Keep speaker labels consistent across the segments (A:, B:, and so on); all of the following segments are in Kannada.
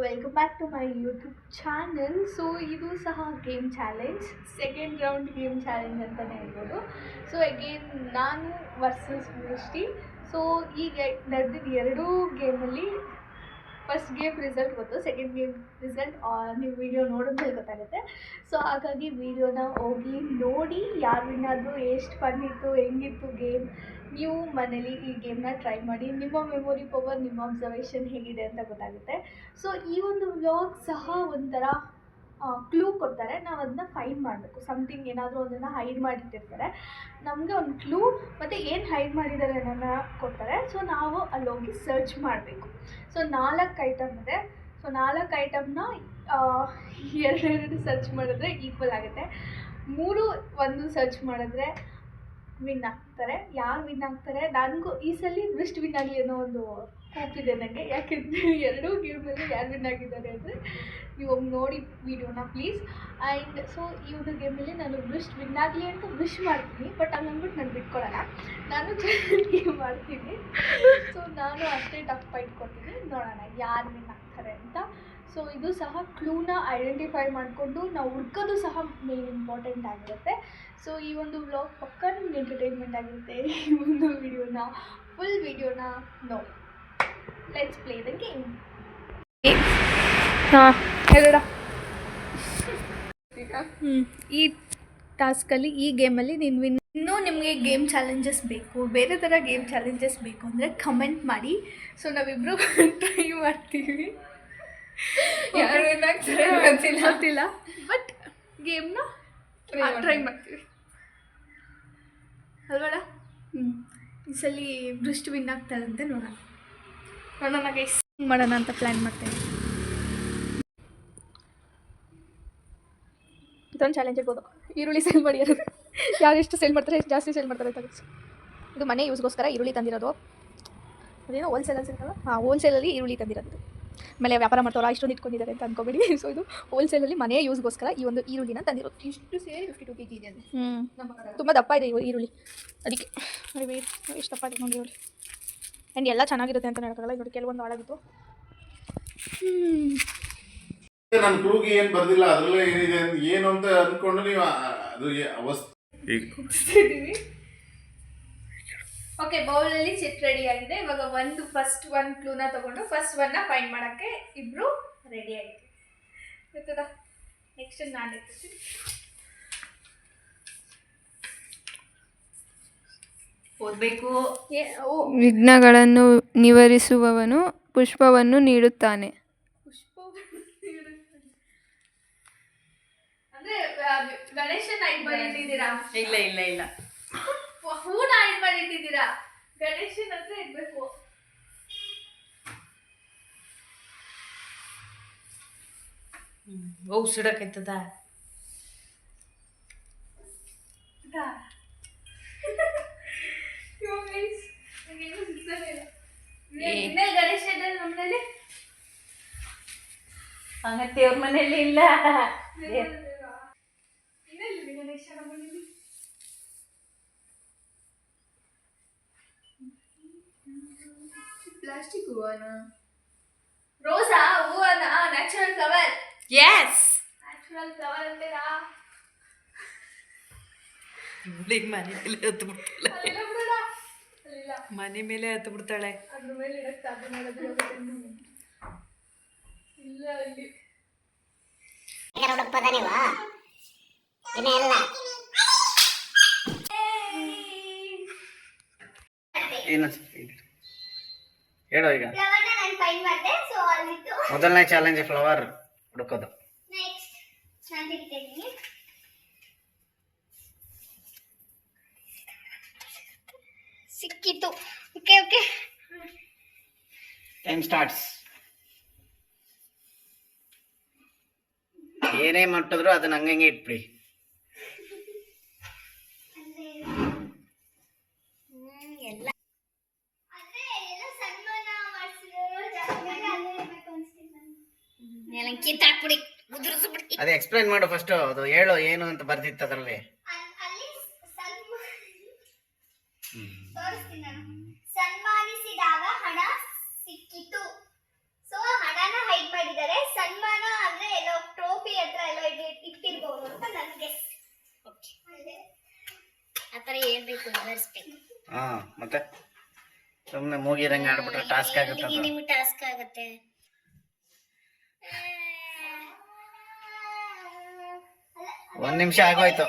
A: Welcome back to my YouTube channel. So ಇದು ಸಹ game challenge, second round game challenge ಅಂತಲೇ ಹೇಳ್ಬೋದು. ಸೊ ಅಗೇನ್ ನಾನು ವರ್ಸಸ್ ವೃಷ್ಟಿ. ಸೊ ಈಗ ನಡೆದಿದ್ದ ಎರಡೂ ಗೇಮಲ್ಲಿ ಫಸ್ಟ್ ಗೇಮ್ ರಿಸಲ್ಟ್ ಗೊತ್ತು, ಸೆಕೆಂಡ್ ಗೇಮ್ ರಿಸಲ್ಟ್ ನೀವು ವಿಡಿಯೋ ನೋಡಿದ್ಮೇಲೆ ಗೊತ್ತಾಗುತ್ತೆ. ಸೊ ಹಾಗಾಗಿ ವಿಡಿಯೋನ ಹೋಗಿ ನೋಡಿ, ಯಾರು ವಿನ್ನಾದರೂ, ಎಷ್ಟು ಫನ್ ಇತ್ತು, ಹೆಂಗಿತ್ತು ಗೇಮ್, ನೀವು ಮನೇಲಿ ಈ ಗೇಮ್ನ ಟ್ರೈ ಮಾಡಿ. ನಿಮ್ಮ ಮೆಮೊರಿ ಪವರ್, ನಿಮ್ಮ ಅಬ್ಸರ್ವೇಷನ್ ಹೇಗಿದೆ ಅಂತ ಗೊತ್ತಾಗುತ್ತೆ. ಸೊ ಈ ಒಂದು ವ್ಲಾಗ್ ಸಹ ಒಂಥರ ಕ್ಲೂ ಕೊಡ್ತಾರೆ, ನಾವು ಅದನ್ನ ಫೈಂಡ್ ಮಾಡಬೇಕು. ಸಮಥಿಂಗ್ ಏನಾದರೂ ಒಂದನ್ನು ಹೈಡ್ ಮಾಡಿಟ್ಟಿರ್ತಾರೆ, ನಮಗೆ ಒಂದು ಕ್ಲೂ ಮತ್ತು ಏನು ಹೈಡ್ ಮಾಡಿದ್ದಾರೆ ಅನ್ನೋನ್ನ ಕೊಡ್ತಾರೆ. ಸೊ ನಾವು ಅಲ್ಲೋಗಿ ಸರ್ಚ್ ಮಾಡಬೇಕು. ಸೊ 4 ಐಟಮ್ ಇದೆ. ಸೊ 4 ಐಟಮ್ನ ಎರಡೆರಡು ಸರ್ಚ್ ಮಾಡಿದ್ರೆ ಈಕ್ವಲ್ ಆಗುತ್ತೆ. 3 ಸರ್ಚ್ ಮಾಡಿದ್ರೆ ವಿನ್ ಆಗ್ತಾರೆ. ಯಾರು ವಿನ್ ಆಗ್ತಾರೆ? ನನಗೂ ಈ ಸಲ ವೃಷ್ಟಿ ವಿನ್ ಆಗಲಿ ಅನ್ನೋ ಒಂದು ಹೋಪಿದೆ ನನಗೆ. ಯಾಕೆಂದರೆ ಎರಡೂ ಗೇಮಲ್ಲಿ ಯಾರು ವಿನ್ ಆಗಿದ್ದಾರೆ ಅಂದರೆ ನೀವು ಒಮ್ಮೆ ನೋಡಿ ವಿಡಿಯೋನ ಪ್ಲೀಸ್. ಆ್ಯಂಡ್ ಸೊ ಈ ಒಂದು ಗೇಮಲ್ಲಿ ನಾನು ವೃಷ್ಟಿ ವಿನ್ ಆಗಲಿ ಅಂತ ವಿಶ್ ಮಾಡ್ತೀನಿ, ಬಟ್ ಹಂಗಂದ್ಬಿಟ್ಟು ನಾನು ಬಿಟ್ಕೊಡೋಣ, ನಾನು ಚೆನ್ನಾಗಿ ಮಾಡ್ತೀನಿ. ಸೊ ನಾನು ಅಷ್ಟೇ ಟಫ್ ಫೈಟ್ ಕೊಡ್ತೀನಿ, ನೋಡೋಣ ಯಾರು ವಿನ್ ಆಗ್ತಾರೆ ಅಂತ. ಸೊ ಇದು ಸಹ ಕ್ಲೂನ ಐಡೆಂಟಿಫೈ ಮಾಡಿಕೊಂಡು ನಾವು ಹುಡ್ಕೋದು ಸಹ ಮೇನ್ ಇಂಪಾರ್ಟೆಂಟ್ ಆಗಿರುತ್ತೆ. ಸೊ ಈ ಒಂದು ವ್ಲಾಗ್ ಪಕ್ಕ ನಿಮ್ಗೆ ಎಂಟರ್ಟೈನ್ಮೆಂಟ್ ಆಗಿರುತ್ತೆ. ಈ ಒಂದು ಫುಲ್ ವಿಡಿಯೋನ ನೋಡಿ. Let's play the game. ಹಾಂ ಹೇಳ. ಈ ಟಾಸ್ಕಲ್ಲಿ, ಈ ಗೇಮಲ್ಲಿ ಇನ್ನೂ ನಿಮಗೆ ಗೇಮ್ ಚಾಲೆಂಜಸ್ ಬೇಕು, ಬೇರೆ ಥರ ಗೇಮ್ ಚಾಲೆಂಜಸ್ ಬೇಕು ಅಂದರೆ ಕಮೆಂಟ್ ಮಾಡಿ. ಸೊ ನಾವಿಬ್ಬರು ಟ್ರೈ ಮಾಡ್ತೀವಿ. ಯಾರು ಗೊತ್ತಿಲ್ಲ, ಬಟ್ ಗೇಮ್ನ ಟ್ರೈ ಮಾಡ್ತೀವಿ ಅಲ್ವಡ. ಈ ಸಲ ವೃಷ್ಟಿ ವಿನ್ ಆಗ್ತಾರಂತೆ, ನೋಡೋಣ ಗೈಸ್, ಮಾಡೋಣ ಅಂತ ಪ್ಲ್ಯಾನ್ ಮಾಡ್ತೇನೆ. ಇದೊಂದು ಚಾಲೆಂಜ್ ಇರ್ಬೋದು. ಈರುಳ್ಳಿ ಸೇಲ್ ಮಾಡಿ, ಯಾರು ಎಷ್ಟು ಸೇಲ್ ಮಾಡ್ತಾರೆ, ಎಷ್ಟು ಜಾಸ್ತಿ ಸೇಲ್ ಮಾಡ್ತಾರೆ ಅಂತ. ಇದು ಮನೆ ಯೂಸ್ಗೋಸ್ಕರ ಈರುಳ್ಳಿ ತಂದಿರೋದು. ಅದೇನೋ ಹೋಲ್ಸೇಲಲ್ಲಿ ಸಿಗ್ತಲ್ಲ, ಹೋಲ್ಸೇಲಲ್ಲಿ ಈರುಳ್ಳಿ ತಂದಿರೋದು. ಆಮೇಲೆ ವ್ಯಾಪಾರ ಮಾಡ್ತಾವ್ರ ಇಷ್ಟೊಂದು ಇಟ್ಕೊಂಡಿದ್ದಾರೆ ಅಂತ ಅಂದ್ಕೊಬೇಡಿ. ಸೊ ಇದು ಹೋಲ್ಸೇಲಲ್ಲಿ ಮನೆ ಯೂಸ್ಗೋಸ್ಕರ ಈ ಒಂದು ಈರುಳ್ಳಿನ ತಂದಿರೋದು. ಇಷ್ಟು ಸೇರಿ 52 kg ಇದೆ. ತುಂಬ ದಪ್ಪ ಇದೆ ಈರುಳ್ಳಿ, ಅದಕ್ಕೆ ನೋಡಿ ಎಷ್ಟು ದಪ್ಪ ಇದೆ ನೋಡಿ ಈರುಳ್ಳಿ. ಆ್ಯಂಡ್ ಎಲ್ಲ ಚೆನ್ನಾಗಿರುತ್ತೆ ಅಂತ ಹೇಳೋಕ್ಕಾಗಲ್ಲ. ನೋಡಿ ಕೆಲವೊಂದು ಹಾಳಾಗಿತ್ತು.
B: ನಾನು ಕ್ಲೂಗೆ ಏನು ಬರ್ದಿಲ್ಲ, ಅದರಲ್ಲೇ ಏನಿದೆ ಏನು ಅಂತ ಅಂದ್ಕೊಂಡು ನೀವು ಅದು
A: ಓಕೆ, ಬೌಲಲ್ಲಿ ಚಿಟ್ ರೆಡಿ ಆಗಿದೆ. ಇವಾಗ ಫಸ್ಟ್ ಒನ್ ಕ್ಲೂನ ತಗೊಂಡು ಫಸ್ಟ್ ಒನ್ನ ಫೈಂಡ್ ಮಾಡೋಕ್ಕೆ ಇಬ್ಬರು ರೆಡಿ ಆಗಿದ್ದೀವಿ. ಗೊತ್ತದ? ನೆಕ್ಸ್ಟ್ ನಾನು ಎತ್ತೀನಿ. ಓದಬೇಕು.
C: ವಿಘ್ನಗಳನ್ನು ನಿವಾರಿಸುವವನು ಪುಷ್ಪವನ್ನು ನೀಡುತ್ತಾನೆ.
A: ಅಂದ್ರೆ ಗಣೇಶನ ಹೈಡ್ ಮಾಡಿಟ್ಟಿದ್ದೀರಾ?
D: ಇಲ್ಲ
A: ಹೂನ ಹೈಡ್ ಮಾಡಿಟ್ಟಿದ್ದೀರಾ. ಗಣೇಶನ ಹತ್ರ ಇರ್ಬೇಕು.
D: ಹೋಗಿ ಸುಡಕೈತದ.
A: ಗಣೇಶ ನಮ್ಮನೇಲಿ
D: ಹಂಗತ್ತೆ ಅವ್ರ ಮನೇಲಿ ಇಲ್ಲ.
A: ಗಣೇಶ ನಮ್ಮನೇಲಿ ಪ್ಲಾಸ್ಟಿಕ್ ಹೂವನ, ರೋಸಾ ಹೂವನ, natural flower.
D: Yes,
A: natural flower ಅಂತೀರಾ?
D: ಮನೆ ಮೇಲೆ ಹತ್ತು ಬಿಡ್ತಾಳೆ. ಮನೆ ಮೇಲೆ ಹತ್ತು ಬಿಡ್ತಾಳೆ.
A: ಅದ್ರ ಮೇಲೆ ಇಡಕ್ಕೆ ಅದು ಮಾಡೋದು ಇಲ್ಲ. ಇಲ್ಲಿ
E: ಹೇಳೋ ಈಗ. ಮೊದಲನೇ ಚಾಲೆಂಜ್ ಫ್ಲವರ್ ಹುಡುಕೋದು.
A: ಸಿಕ್ಕಿತು. Okay okay,
E: time starts. ಏನೇ ಮುಟ್ಟಿದ್ರು ಅದನ್ನ ಹಂಗಂಗೆ ಇಟ್ಬಿಡಿ. ಅದೇ ಎಕ್ಸ್ಪ್ಲೈನ್ ಮಾಡು ಫಸ್ಟ್. ಅದು ಹೇಳು ಏನು ಅಂತ ಬರ್ದಿತ್ತು ಅದರಲ್ಲಿ.
F: ಸನ್ಮಾನಿಸಿದಾಗ ಹಣ ಸಿಕ್ಕಿತು. ಸೊ ಹಣನ ಹೈಡ್ ಮಾಡಿದ್ದಾರೆ. ಇಟ್ಟಿದ್ದಾರೆ. ಸನ್ಮಾನ ಅಂದ್ರೆ ಎಲ್ಲೋ ಟ್ರೋಫಿ ಹತ್ರ ಎಲ್ಲೋ ಇಟ್ಟಿರ್ಬೋದು ಅಂತ ನನ್ ಗೆಸ್. ಆತರ ಹೇಳ್ಬೇಕು, ವಿವರಿಸ್ಬೇಕು.
E: ಹಾ ಮತ್ತೆ ಸುಮ್ಮನೆ ಮೂಗಿರಂಗೆ ಆಡ್ಬಿಟ್ರೆ ಟಾಸ್ಕ್ ಆಗುತ್ತೆ ಅದು.
F: ನಿಮ್ಗೆ ಟಾಸ್ಕ್ ಆಗುತ್ತೆ.
E: ಒಂದ್ ನಿಮಿಷ ಆಗೋಯ್ತು.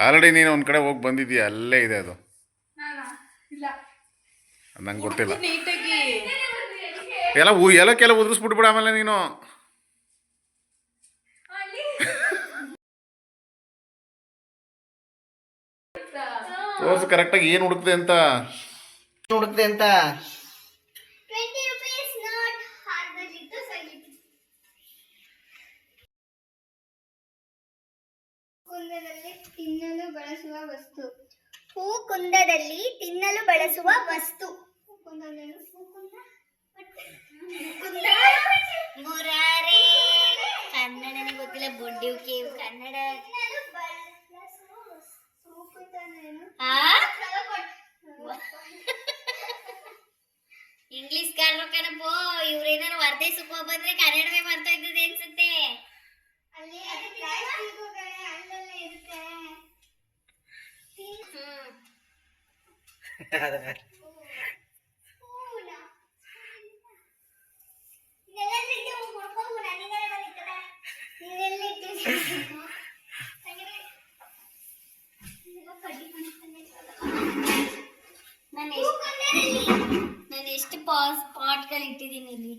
B: ಆಲ್ರೆಡಿ ನೀನು ಒಂದು ಕಡೆ ಹೋಗಿ ಬಂದಿದ್ದೀಯ, ಅಲ್ಲೇ ಇದೆ ಅದು.
A: ಇಲ್ಲ
B: ನಂಗೆ ಗೊತ್ತಿಲ್ಲ.
D: ನೀಟಾಗಿ
B: ಎಲ್ಲ ಕೆಲವು ಉದುರಿಸ್ಬಿಟ್ಬಿಡ ಆಮೇಲೆ ನೀನು. ತೋರ್ಸು ಕರೆಕ್ಟಾಗಿ ಏನು ಹುಡುಕ್ದೆ ಅಂತ.
F: 20 rupees note ಹಾರ್ದಲ್ಲಿದ್ದು ಸಹಿತು. ಕುಂದದಲ್ಲಿ ತಿನ್ನಲು ಬಳಸುವ ವಸ್ತು. ಹೂಕುಂದದಲ್ಲಿ ತಿನ್ನಲು ಬಳಸುವ ವಸ್ತು. ಮುರಾರೆ ಕನ್ನಡನೇ ಗೊತ್ತಿಲ್ಲ. ಬೊಡ್ಡಿವ್ಕೆ ಕನ್ನಡ. ಇಂಗ್ಲಿಷ್ ಕಣಪ್ಪೋ. ಇವ್ರೇನಾರು ಹೊರದೇಶಕ್ಕೆ ಹೋಗಿ ಬಂದ್ರೆ ಕನ್ನಡವೇ ಮಾಡ್ತಾ ಇದ್ದದೆ ಅನ್ಸುತ್ತೆ. ನಾನು ಎಷ್ಟು ಪಾಟ್ಗಳು ಇಟ್ಟಿದ್ದೀನಿ ಇಲ್ಲಿ.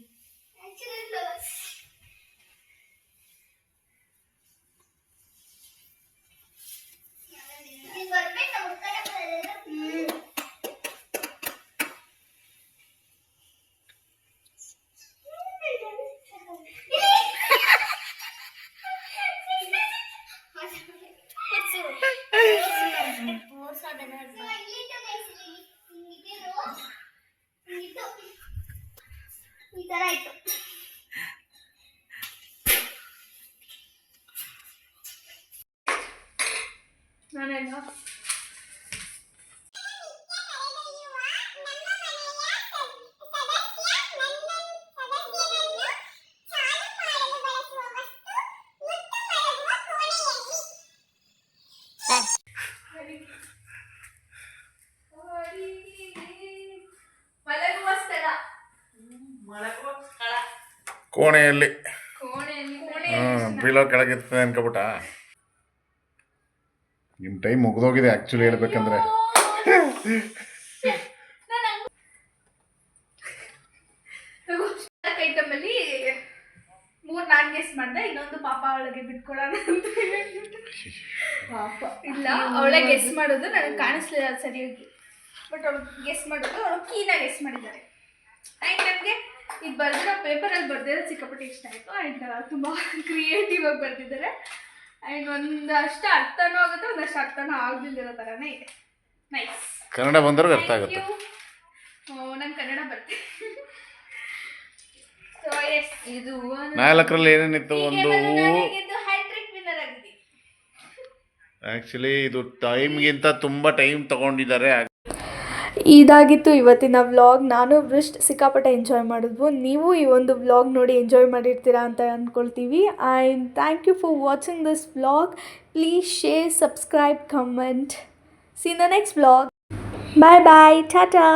F: ಈ ತರ ಆಯ್ತು.
A: ನಾನೇನು ಮಲಗುವ ಸ್ಥಳ.
B: ಕೋಣೆಯಲ್ಲಿ
A: ಕೋಣೆಯಲ್ಲಿ
B: ಬೀಳೋ ಕೆಳಗಿರ್ತದೆ ಅನ್ಕೊಬಿಟ್ಟ. ನಿಮ್ಮ ಟೈಮ್ ಮುಗಿದೋಗಿದೆ ಆ್ಯಕ್ಚುಲಿ ಹೇಳ್ಬೇಕಂದ್ರೆ.
A: ಐಟಮ್ ಅಲ್ಲಿ 3 ನಾನು ಗೆಸ್ ಮಾಡಿದೆ. ಇನ್ನೊಂದು ಪಾಪ ಅವಳಿಗೆ ಬಿಟ್ಕೊಡೋಣ ಅಂತ ಪಾಪ ಇಲ್ಲ, ಅವಳೇ ಗೆಸ್ ಮಾಡೋದು. ನನಗೆ ಕಾಣಿಸ್ಲಿಲ್ಲ ಸರಿಯಾಗಿ, ಬಟ್ ಅವಳು ಗೆಸ್ ಮಾಡೋದು. ಅವಳು ಕೀನ ಗೆಸ್ ಮಾಡಿದ್ದಾರೆ. ಆ್ಯಂಡ್ ನನಗೆ ಇದು ಬರೆದಿರೋ ಪೇಪರಲ್ಲಿ ಬರೆದಿರೋ ಸಿಕ್ಕಾಪಟ್ಟೆ ಇಷ್ಟ ಆಯಿತು. ಆ್ಯಂಡ್ ತುಂಬ ಕ್ರಿಯೇಟಿವ್ ಆಗಿ ಬರೆದಿದ್ದಾರೆ. ಆ್ಯಂಡ್ ಒಂದಷ್ಟು ಅರ್ಥನೂ ಆಗುತ್ತೆ, ಒಂದಷ್ಟು ಅರ್ಥನೂ ಆಗದಿರೋ ಥರನೇ ಇದೆ. ನೈಸ್.
B: ಕನ್ನಡ ಬಂದವ್ರಿಗೆ ಅರ್ಥ ಆಗುತ್ತೆ.
A: ನಂಗೆ ಕನ್ನಡ ಬರ್ತೀನಿ. ಸೊ ಎಸ್, ಇದು
B: 4ರಲ್ಲಿ ಏನೇನಿತ್ತು ಒಂದು.
A: ಹ್ಯಾಟ್ರಿಕ್ ವಿನ್ನರ್ ಆಗಿದೆ.
B: ಆ್ಯಕ್ಚುಲಿ ಇದು ಟೈಮ್ಗಿಂತ ತುಂಬ ಟೈಮ್ ತಗೊಂಡಿದ್ದಾರೆ.
A: ಇದಾಗಿತ್ತು ಇವತ್ತಿನ ವ್ಲಾಗ್. ನಾನು ವೃಷ್ಟ್ ಸಿಕ್ಕಾಪಟ್ಟೆ ಎಂಜಾಯ್ ಮಾಡಿದ್ವು. ನೀವು ಈ ಒಂದು ವ್ಲಾಗ್ ನೋಡಿ ಎಂಜಾಯ್ ಮಾಡಿರ್ತೀರಾ ಅಂತ ಅಂದ್ಕೊಳ್ತೀವಿ. And thank you for watching this vlog. Please share, subscribe, comment. See in the next vlog. Bye bye, Tata.